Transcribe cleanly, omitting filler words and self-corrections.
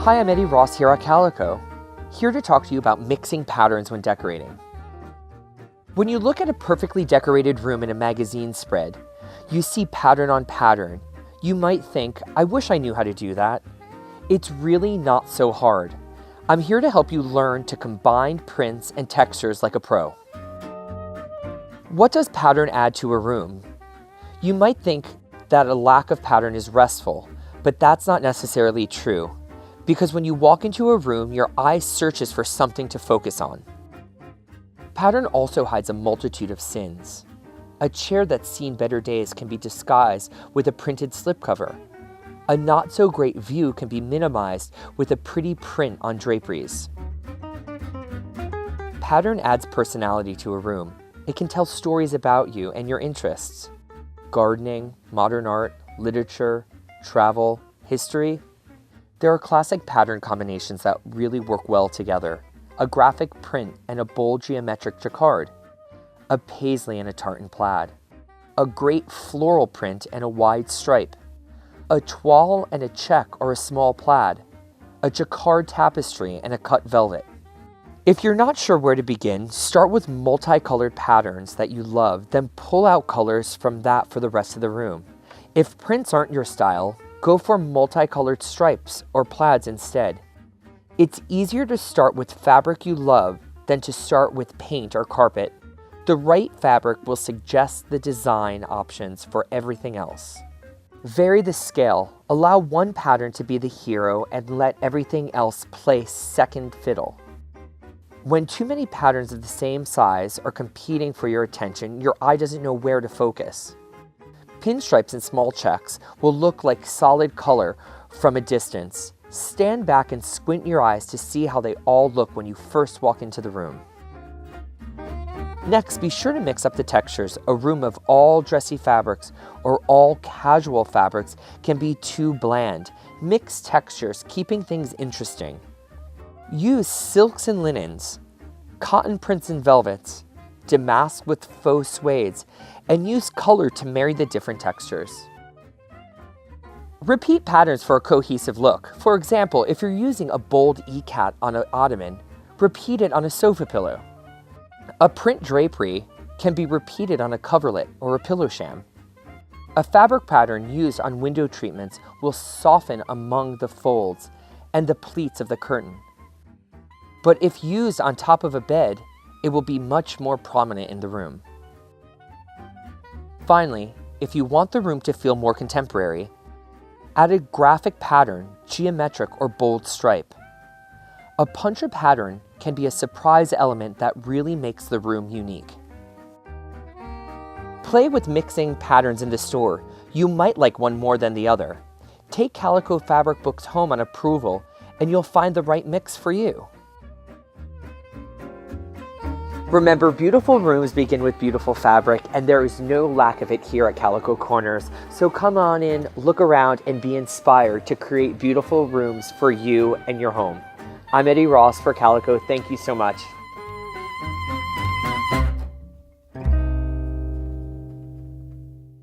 Hi, I'm Eddie Ross here at Calico, here to talk to you about mixing patterns when decorating. When you look at a perfectly decorated room in a magazine spread, you see pattern on pattern. You might think, I wish I knew how to do that. It's really not so hard. I'm here to help you learn to combine prints and textures like a pro. What does pattern add to a room? You might think that a lack of pattern is restful, but that's not necessarily true. Because when you walk into a room, your eye searches for something to focus on. Pattern also hides a multitude of sins. A chair that's seen better days can be disguised with a printed slipcover. A not-so-great view can be minimized with a pretty print on draperies. Pattern adds personality to a room. It can tell stories about you and your interests. Gardening, modern art, literature, travel, history. There are classic pattern combinations that really work well together. A graphic print and a bold geometric jacquard. A paisley and a tartan plaid. A great floral print and a wide stripe. A toile and a check or a small plaid. A jacquard tapestry and a cut velvet. If you're not sure where to begin, start with multicolored patterns that you love, then pull out colors from that for the rest of the room. If prints aren't your style, go for multicolored stripes or plaids instead. It's easier to start with fabric you love than to start with paint or carpet. The right fabric will suggest the design options for everything else. Vary the scale. Allow one pattern to be the hero and let everything else play second fiddle. When too many patterns of the same size are competing for your attention, your eye doesn't know where to focus. Pinstripes and small checks will look like solid color from a distance. Stand back and squint your eyes to see how they all look when you first walk into the room. Next, be sure to mix up the textures. A room of all dressy fabrics or all casual fabrics can be too bland. Mix textures, keeping things interesting. Use silks and linens, cotton prints and velvets, damask with faux suedes, and use color to marry the different textures. Repeat patterns for a cohesive look. For example, if you're using a bold ikat on an ottoman, repeat it on a sofa pillow. A print drapery can be repeated on a coverlet or a pillow sham. A fabric pattern used on window treatments will soften among the folds and the pleats of the curtain. But if used on top of a bed, it will be much more prominent in the room. Finally, if you want the room to feel more contemporary, add a graphic pattern, geometric or bold stripe. A puncher pattern can be a surprise element that really makes the room unique. Play with mixing patterns in the store. You might like one more than the other. Take Calico fabric books home on approval and you'll find the right mix for you. Remember, beautiful rooms begin with beautiful fabric, and there is no lack of it here at Calico Corners. So come on in, look around, and be inspired to create beautiful rooms for you and your home. I'm Eddie Ross for Calico. Thank you so much.